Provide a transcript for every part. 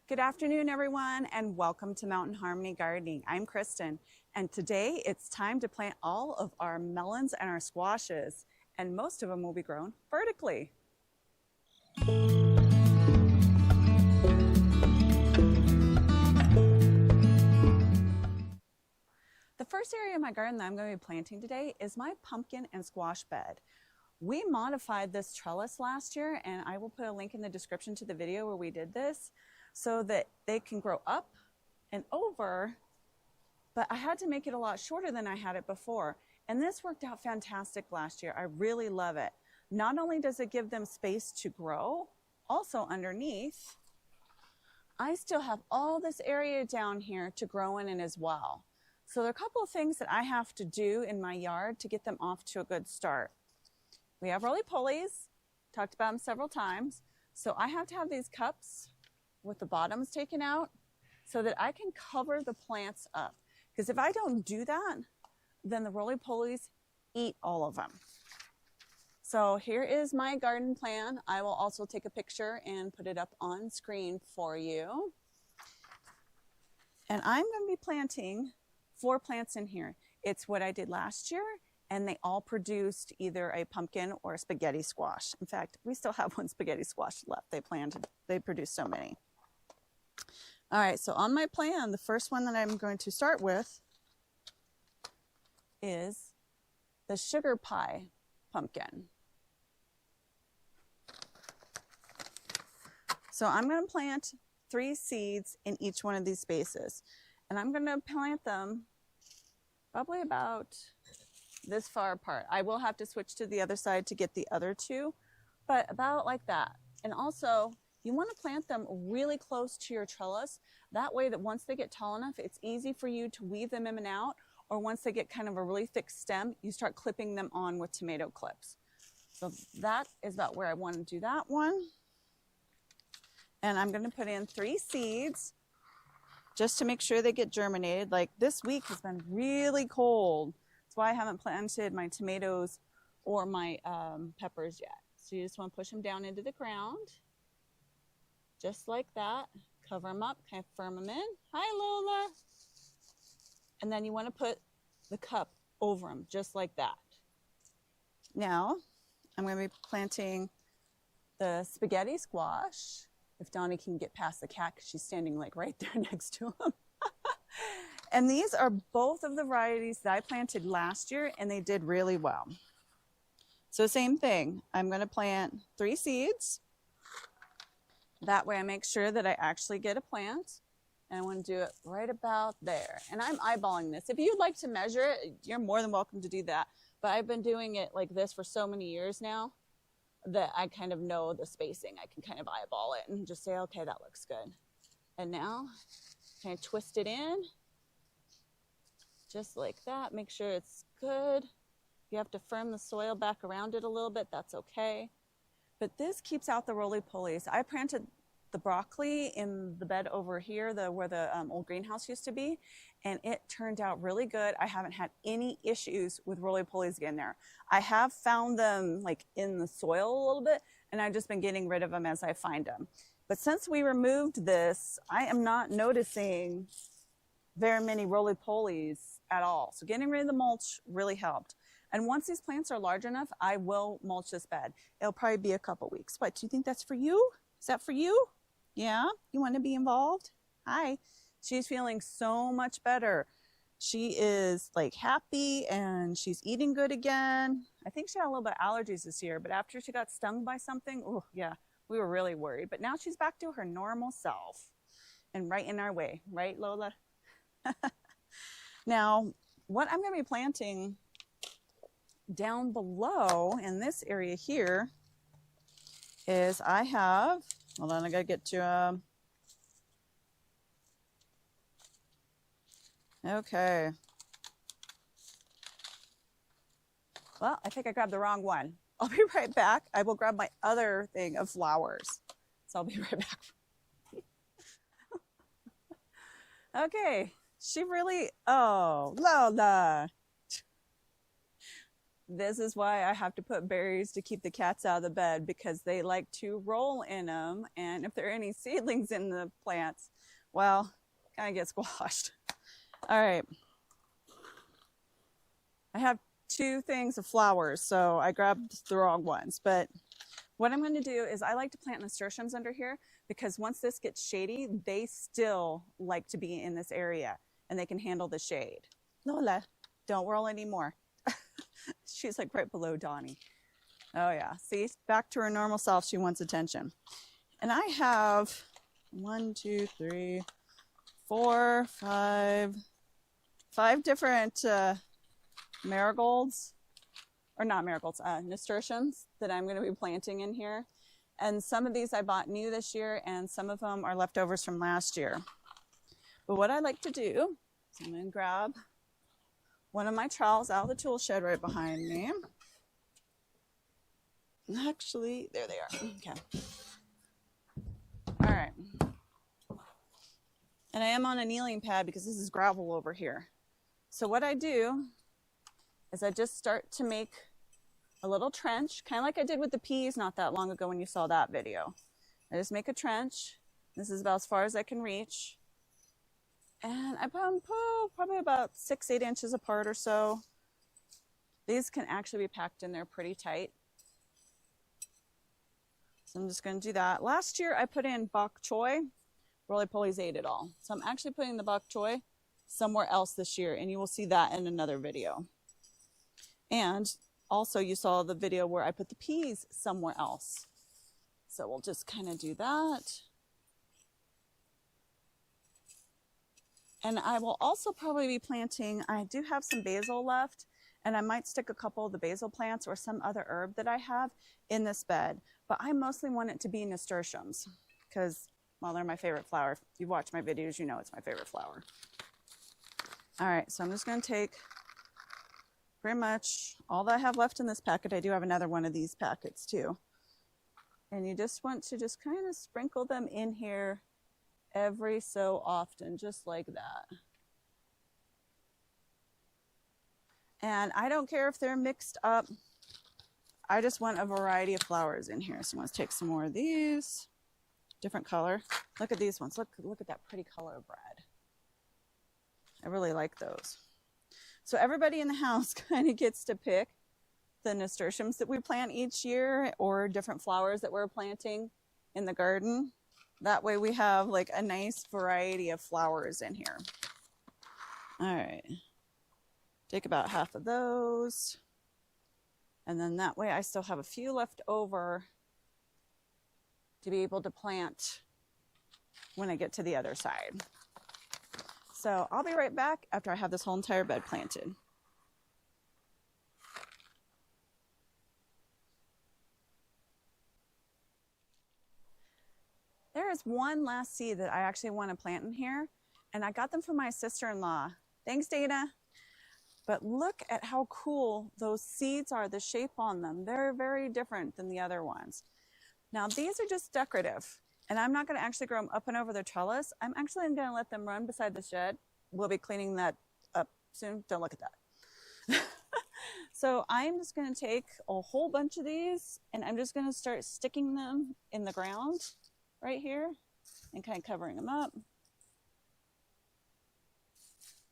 Good afternoon, everyone, and welcome to Mountain Harmony Gardening. I'm Kristen, and today it's time to plant all of our melons and our squashes, and most of them will be grown vertically. The first area of my garden that I'm going to be planting today is my pumpkin and squash bed. We modified this trellis last year, and I will put a link in the description to the video where we did this, so that they can grow up and over, but I had to make it a lot shorter than I had it before. And this worked out fantastic last year. I really love it. Not only does it give them space to grow, also underneath, I still have all this area down here to grow in as well. So there are a couple of things that I have to do in my yard to get them off to a good start. We have roly-polies, talked about them several times. So I have to have these cups with the bottoms taken out so that I can cover the plants up. Because if I don't do that, then the roly-polies eat all of them. So here is my garden plan. I will also take a picture and put it up on screen for you. And I'm going to be planting 4 plants in here. It's what I did last year, and they all produced either a pumpkin or a spaghetti squash. In fact, we still have one spaghetti squash left. They produced so many. All right, so on my plan, the first one that I'm going to start with is the sugar pie pumpkin. So I'm going to plant 3 seeds in each one of these spaces. And I'm going to plant them probably about this far apart. I will have to switch to the other side to get the other 2, but about like that. And also, you want to plant them really close to your trellis. That way that once they get tall enough, it's easy for you to weave them in and out. Or once they get kind of a really thick stem, you start clipping them on with tomato clips. So that is about where I want to do that one. And I'm going to put in 3 seeds just to make sure they get germinated. Like this week has been really cold. That's why I haven't planted my tomatoes or my peppers yet. So you just want to push them down into the ground. Just like that. Cover them up, kind of firm them in. Hi, Lola. And then you want to put the cup over them, just like that. Now, I'm going to be planting the spaghetti squash. If Donnie can get past the cat, because she's standing like right there next to him. And these are both of the varieties that I planted last year, and they did really well. So same thing. I'm going to plant 3 seeds. That way I make sure that I actually get a plant. And I want to do it right about there. And I'm eyeballing this. If you'd like to measure it, you're more than welcome to do that. But I've been doing it like this for so many years now that I kind of know the spacing. I can kind of eyeball it and just say, okay, that looks good. And now kind of twist it in. Just like that. Make sure it's good. If you have to firm the soil back around it a little bit, that's okay. But this keeps out the roly-polies. I planted the broccoli in the bed over here, where the old greenhouse used to be, and it turned out really good. I haven't had any issues with roly-polies getting there. I have found them like in the soil a little bit, and I've just been getting rid of them as I find them. But since we removed this, I am not noticing very many roly-polies at all. So getting rid of the mulch really helped. And once these plants are large enough, I will mulch this bed. It'll probably be a couple weeks. What, do you think that's for you? Is that for you? Yeah? You want to be involved? Hi. She's feeling so much better. She is like happy and she's eating good again. I think she had a little bit of allergies this year, but after she got stung by something, oh yeah, we were really worried. But now she's back to her normal self and right in our way. Right, Lola? Now, what I'm going to be planting down below in this area here is I have, hold on, I gotta get to okay. Well, I think I grabbed the wrong one. I'll be right back. I will grab my other thing of flowers. So I'll be right back. Okay, she really, oh, Lola. This is why I have to put berries to keep the cats out of the bed, because they like to roll in them. And if there are any seedlings in the plants, well, kind of get squashed. All right. I have 2 things of flowers, so I grabbed the wrong ones. But what I'm going to do is I like to plant nasturtiums under here, because once this gets shady, they still like to be in this area and they can handle the shade. Lola, don't roll anymore. She's like right below Donnie. Oh yeah, see, back to her normal self. She wants attention. And I have 1, 2, 3, 4, 5 different marigolds, or not marigolds, nasturtiums that I'm going to be planting in here. And some of these I bought new this year, and some of them are leftovers from last year. But what I like to do is I'm going to grab one of my trowels out of the tool shed right behind me. Actually, there they are. Okay. All right. And I am on a kneeling pad because this is gravel over here. So what I do is I just start to make a little trench, kind of like I did with the peas not that long ago when you saw that video. I just make a trench. This is about as far as I can reach. And I put them probably about 6-8 inches apart or so. These can actually be packed in there pretty tight. So I'm just going to do that. Last year I put in bok choy. Roly-polies ate it all. So I'm actually putting the bok choy somewhere else this year, and you will see that in another video. And also you saw the video where I put the peas somewhere else. So we'll just kind of do that. And I will also probably be planting, I do have some basil left, and I might stick a couple of the basil plants or some other herb that I have in this bed. But I mostly want it to be nasturtiums because, well, they're my favorite flower. If you watch my videos, you know it's my favorite flower. All right, so I'm just going to take pretty much all that I have left in this packet. I do have another one of these packets too. And you just want to just kind of sprinkle them in here every so often, just like that. And I don't care if they're mixed up. I just want a variety of flowers in here. So I'm going to take some more of these, different color. Look at these ones. Look at that pretty color of red. I really like those. So everybody in the house kind of gets to pick the nasturtiums that we plant each year, or different flowers that we're planting in the garden. That way we have like a nice variety of flowers in here. All right. Take about half of those. And then that way I still have a few left over to be able to plant when I get to the other side. So I'll be right back after I have this whole entire bed planted. There is one last seed that I actually want to plant in here, and I got them from my sister-in-law. Thanks, Dana. But look at how cool those seeds are, the shape on them. They're very different than the other ones. Now, these are just decorative, and I'm not going to actually grow them up and over the trellis. I'm actually going to let them run beside the shed. We'll be cleaning that up soon. Don't look at that. So I'm just going to take a whole bunch of these, and I'm just going to start sticking them in the ground right here and kind of covering them up.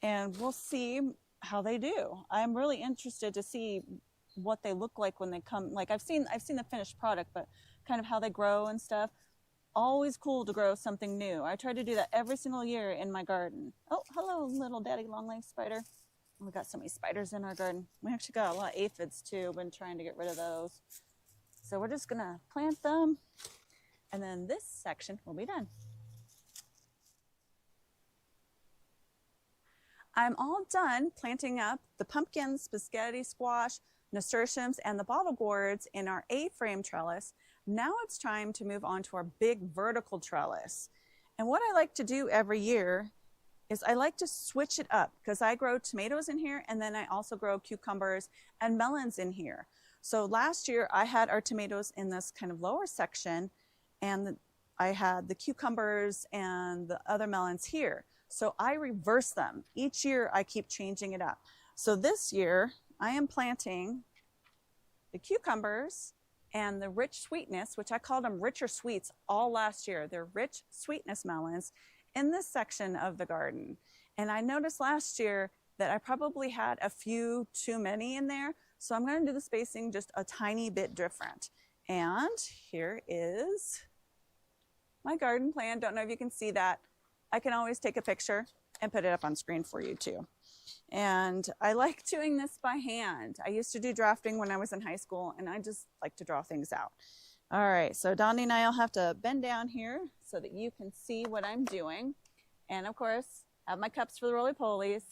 And we'll see how they do. I'm really interested to see what they look like when they come. Like I've seen the finished product, but kind of how they grow and stuff. Always cool to grow something new. I try to do that every single year in my garden. Oh, hello, little daddy long-legged spider. We got so many spiders in our garden. We actually got a lot of aphids too. Been trying to get rid of those. So we're just gonna plant them, and then this section will be done. I'm all done planting up the pumpkins, spaghetti squash, nasturtiums, and the bottle gourds in our A-frame trellis. Now it's time to move on to our big vertical trellis. And what I like to do every year is I like to switch it up, because I grow tomatoes in here, and then I also grow cucumbers and melons in here. So last year I had our tomatoes in this kind of lower section, and I had the cucumbers and the other melons here. So I reverse them. Each year I keep changing it up. So this year I am planting the cucumbers and the rich sweetness, which I called them richer sweets all last year. They're rich sweetness melons in this section of the garden. And I noticed last year that I probably had a few too many in there. So I'm going to do the spacing just a tiny bit different. And here is my garden plan. Don't know if you can see that. I can always take a picture and put it up on screen for you too. And I like doing this by hand. I used to do drafting when I was in high school, and I just like to draw things out. All right, so Donnie and I will have to bend down here so that you can see what I'm doing. And of course, I have my cups for the roly-polies,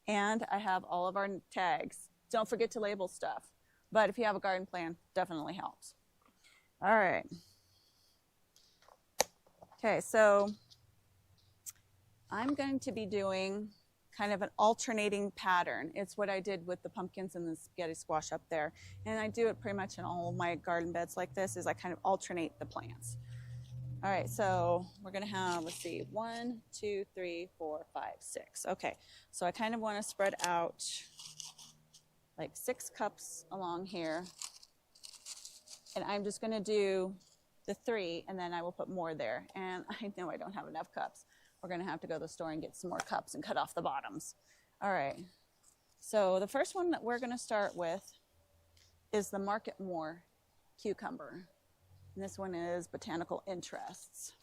and I have all of our tags. Don't forget to label stuff. But if you have a garden plan, definitely helps. All right. Okay, so I'm going to be doing kind of an alternating pattern. It's what I did with the pumpkins and the spaghetti squash up there. And I do it pretty much in all of my garden beds like this, is I kind of alternate the plants. All right, so we're gonna have, let's see, 1, 2, 3, 4, 5, 6. Okay, so I kind of wanna spread out like 6 cups along here. And I'm just gonna do the 3, and then I will put more there. And I know I don't have enough cups. We're gonna have to go to the store and get some more cups and cut off the bottoms. All right, so the first one that we're gonna start with is the Market More cucumber. And this one is Botanical Interests,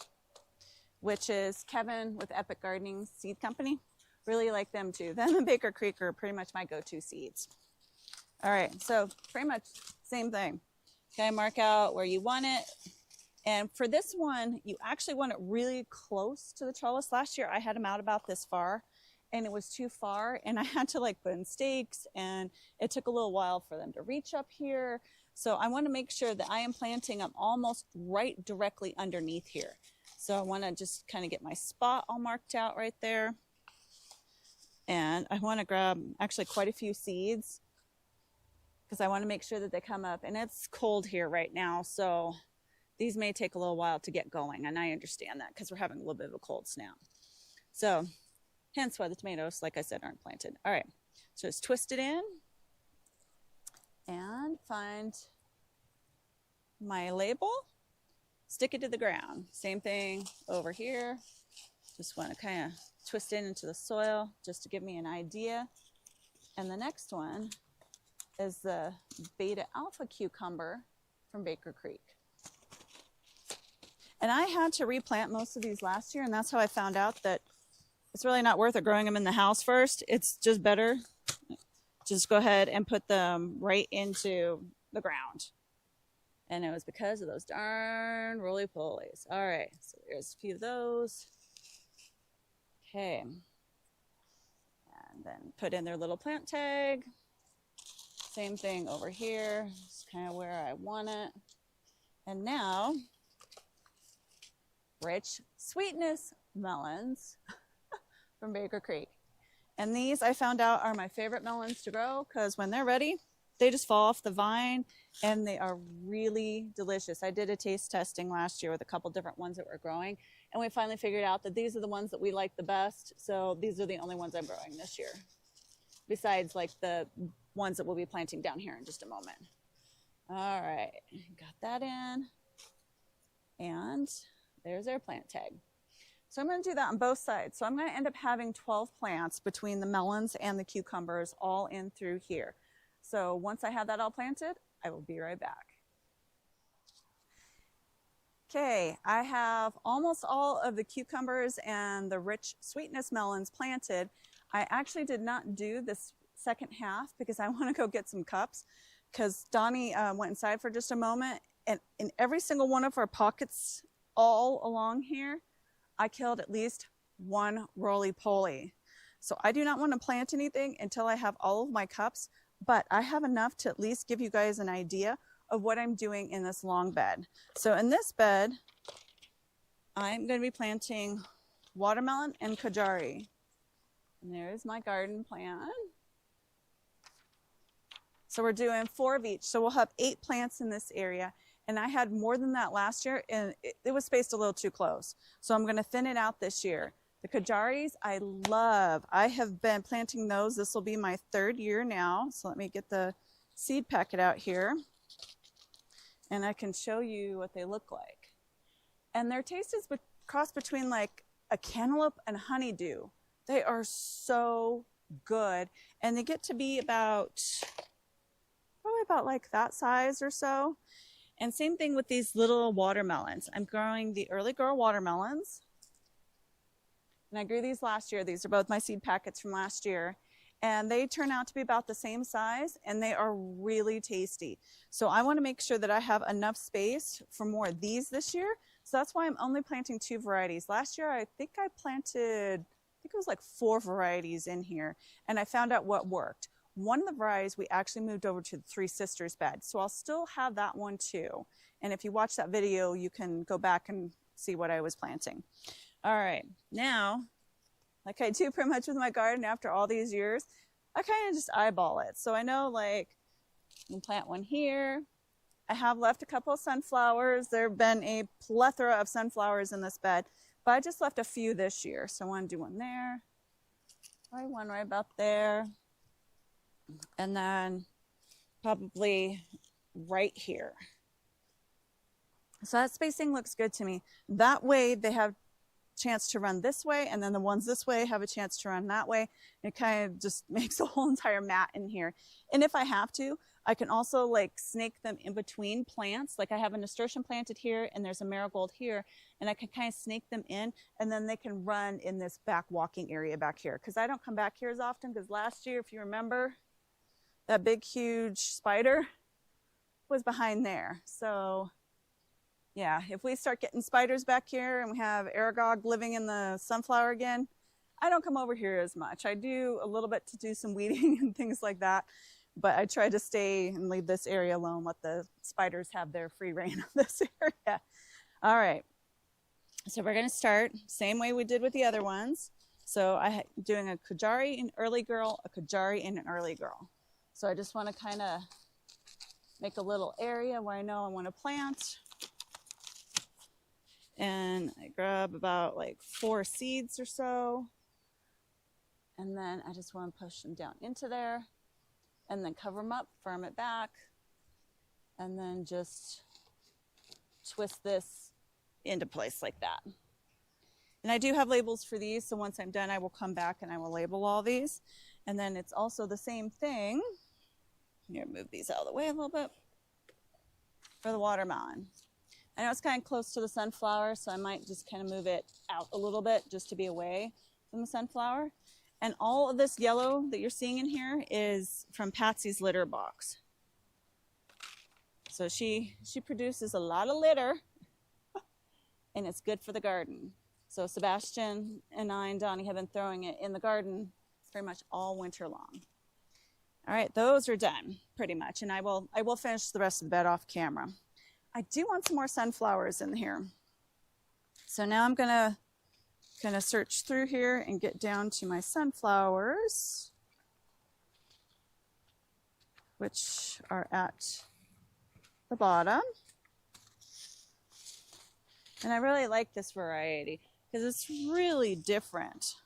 which is Kevin with Epic Gardening Seed Company. Really like them too. Them and Baker Creek are pretty much my go-to seeds. All right, so pretty much same thing. Okay, mark out where you want it. And for this one, you actually want it really close to the trellis. Last year, I had them out about this far, and it was too far, and I had to like put in stakes, and it took a little while for them to reach up here. So I want to make sure that I am planting them almost right directly underneath here. So I want to just kind of get my spot all marked out right there. And I want to grab actually quite a few seeds because I want to make sure that they come up. And it's cold here right now, so these may take a little while to get going, and I understand that because we're having a little bit of a cold snap. So hence why the tomatoes, like I said, aren't planted. All right, so just twist it in and find my label, stick it to the ground. Same thing over here. Just want to kind of twist it into the soil just to give me an idea. And the next one is the Beta Alpha cucumber from Baker Creek. And I had to replant most of these last year, and that's how I found out that it's really not worth it growing them in the house first. It's just better just go ahead and put them right into the ground. And it was because of those darn roly-polies. All right, so there's a few of those. Okay. And then put in their little plant tag. Same thing over here. It's kind of where I want it. And now, rich sweetness melons from Baker Creek. And these I found out are my favorite melons to grow because when they're ready, they just fall off the vine and they are really delicious. I did a taste testing last year with a couple different ones that were growing, and we finally figured out that these are the ones that we like the best. So these are the only ones I'm growing this year, besides like the ones that we'll be planting down here in just a moment. All right, got that in. And there's their plant tag. So I'm going to do that on both sides. So I'm going to end up having 12 plants between the melons and the cucumbers all in through here. So once I have that all planted, I will be right back. Okay, I have almost all of the cucumbers and the rich sweetness melons planted. I actually did not do this second half because I want to go get some cups, because Donnie went inside for just a moment, and in every single one of our pockets all along here, I killed at least one roly-poly. So I do not want to plant anything until I have all of my cups, but I have enough to at least give you guys an idea of what I'm doing in this long bed. So in this bed, I'm going to be planting watermelon and kajari. And there's my garden plan. So we're doing 4 of each. So we'll have 8 plants in this area. And I had more than that last year, and it was spaced a little too close. So I'm going to thin it out this year. The kajaris I love. I have been planting those. This will be my 3rd year now. So let me get the seed packet out here. and I can show you what they look like. And their taste is cross between like a cantaloupe and honeydew. They are so good, and they get to be about probably about like that size or so. And same thing with these little watermelons. I'm growing the Early Girl watermelons, and I grew these last year. These are both my seed packets from last year, and they turn out to be about the same size, and they are really tasty. So I want to make sure that I have enough space for more of these this year. So that's why I'm only planting 2 varieties. Last year, I think I planted, I think it was like 4 varieties in here, and I found out what worked. One of the varieties we actually moved over to the Three Sisters bed, so I'll still have that one too. And if you watch that video, you can go back and see what I was planting. All right, now, like I do pretty much with my garden after all these years, I kind of just eyeball it. So I know like I can plant one here. I have left a couple of sunflowers. There have been a plethora of sunflowers in this bed, but I just left a few this year. So I want to do one there, probably one right about there, and then probably right here. So that spacing looks good to me. That way they have chance to run this way, and then the ones this way have a chance to run that way. It kind of just makes a whole entire mat in here. And if I have to, I can also like snake them in between plants. Like I have a nasturtium planted here, and there's a marigold here, and I can kind of snake them in, and then they can run in this back walking area back here. Because I don't come back here as often, because last year, if you remember, that big huge spider was behind there. So yeah, if we start getting spiders back here and we have Aragog living in the sunflower again, I don't come over here as much. I do a little bit to do some weeding and things like that, but I try to stay and leave this area alone, let the spiders have their free reign of this area. All right, so we're gonna start same way we did with the other ones. So I'm doing a Kajari, an early girl, a Kajari, and an early girl. So I just wanna kinda make a little area where I know I wanna plant. And I grab about like 4 seeds or so. And then I just want to push them down into there and then cover them up, firm it back, and then just twist this into place like that. And I do have labels for these, so once I'm done, I will come back and I will label all these. And then it's also the same thing. Here, move these out of the way a little bit for the watermelon. I know it's kind of close to the sunflower, so I might just kind of move it out a little bit just to be away from the sunflower. And all of this yellow that you're seeing in here is from Patsy's litter box. So she produces a lot of litter, and it's good for the garden. So Sebastian and I and Donnie have been throwing it in the garden pretty much all winter long. All right, those are done pretty much, and I will finish the rest of the bed off camera. I do want some more sunflowers in here. So now I'm gonna kind of search through here and get down to my sunflowers, which are at the bottom. And I really like this variety because it's really different.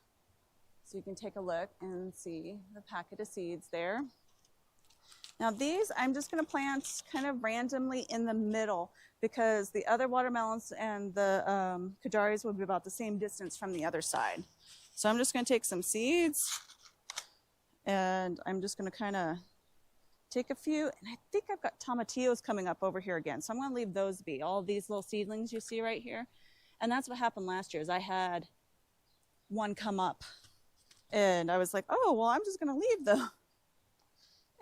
So you can take a look and see the packet of seeds there. Now these, I'm just gonna plant kind of randomly in the middle because the other watermelons and the Kajaris will be about the same distance from the other side. So I'm just gonna take some seeds and I'm just gonna kind of take a few, and I think I've got tomatillos coming up over here again. So I'm gonna leave those be, all these little seedlings you see right here. And that's what happened last year is I had one come up and I was like, oh, well, I'm just gonna leave them.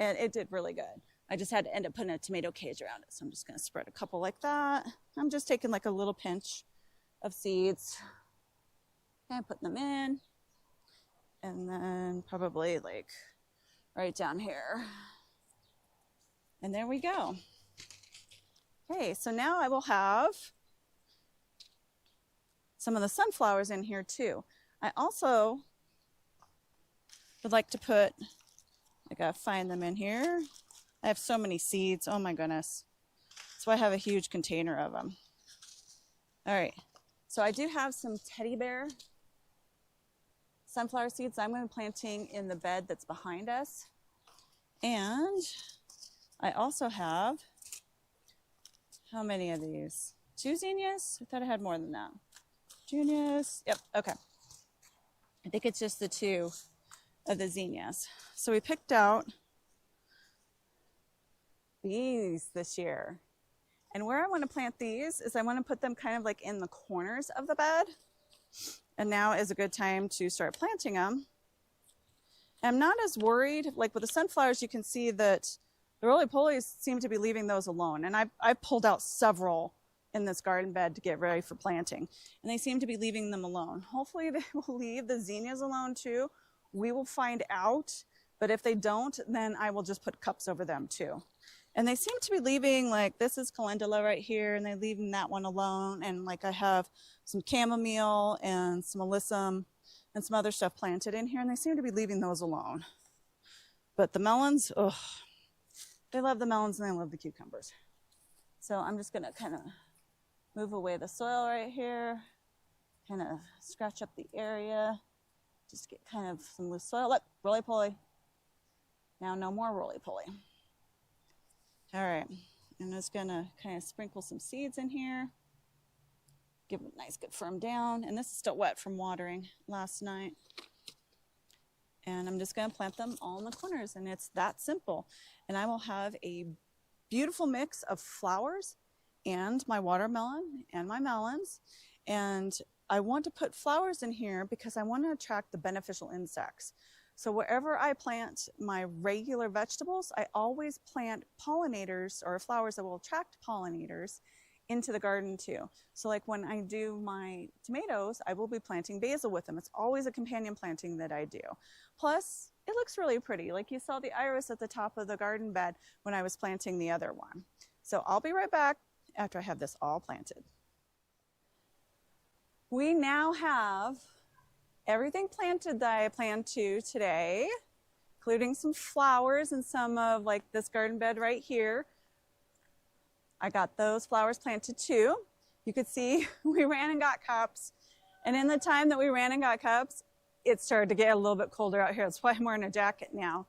And it did really good. I just had to end up putting a tomato cage around it. So I'm just gonna spread a couple like that. I'm just taking like a little pinch of seeds and putting them in. And then probably like right down here. And there we go. Okay, so now I will have some of the sunflowers in here too. I also would like to put, I gotta find them in here. I have so many seeds, oh my goodness. So I have a huge container of them. All right, so I do have some teddy bear sunflower seeds I'm gonna be planting in the bed that's behind us. And I also have how many of these? 2 zinnias? I thought I had more than that. Juniors. Yep, okay. I think it's just the 2 of the zinnias. So we picked out these this year. And where I want to plant these is I want to put them kind of like in the corners of the bed. And now is a good time to start planting them. I'm not as worried, like with the sunflowers, you can see that the roly-polies seem to be leaving those alone. And I've pulled out several in this garden bed to get ready for planting. And they seem to be leaving them alone. Hopefully they will leave the zinnias alone too. We will find out. But if they don't, then I will just put cups over them too. And they seem to be leaving, like this is calendula right here, and they're leaving that one alone. And like I have some chamomile and some alyssum and some other stuff planted in here, and they seem to be leaving those alone. But the melons, oh, they love the melons and they love the cucumbers. So I'm just gonna kind of move away the soil right here, kind of scratch up the area, just get kind of some loose soil. Look, roly-poly. Now no more roly-poly. All right, I'm just gonna kind of sprinkle some seeds in here, give it a nice good firm down. And this is still wet from watering last night. And I'm just gonna plant them all in the corners, and it's that simple. And I will have a beautiful mix of flowers and my watermelon and my melons. And I want to put flowers in here because I want to attract the beneficial insects. So wherever I plant my regular vegetables, I always plant pollinators or flowers that will attract pollinators into the garden too. So like when I do my tomatoes, I will be planting basil with them. It's always a companion planting that I do. Plus, it looks really pretty. Like you saw the iris at the top of the garden bed when I was planting the other one. So I'll be right back after I have this all planted. We now have everything planted that I planned to today, including some flowers and some of like this garden bed right here. I got those flowers planted too. You could see we ran and got cups. And in the time that we ran and got cups, it started to get a little bit colder out here. That's why I'm wearing a jacket now.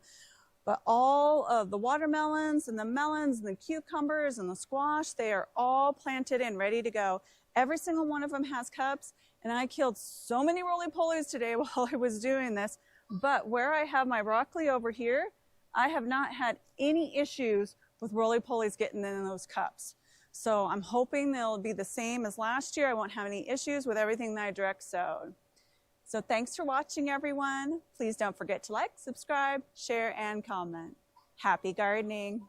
But all of the watermelons and the melons and the cucumbers and the squash, they are all planted and ready to go. Every single one of them has cups. And I killed so many roly-polies today while I was doing this. But where I have my broccoli over here, I have not had any issues with roly-polies getting in those cups. So I'm hoping they'll be the same as last year. I won't have any issues with everything that I direct sowed. So thanks for watching, everyone. Please don't forget to like, subscribe, share, and comment. Happy gardening.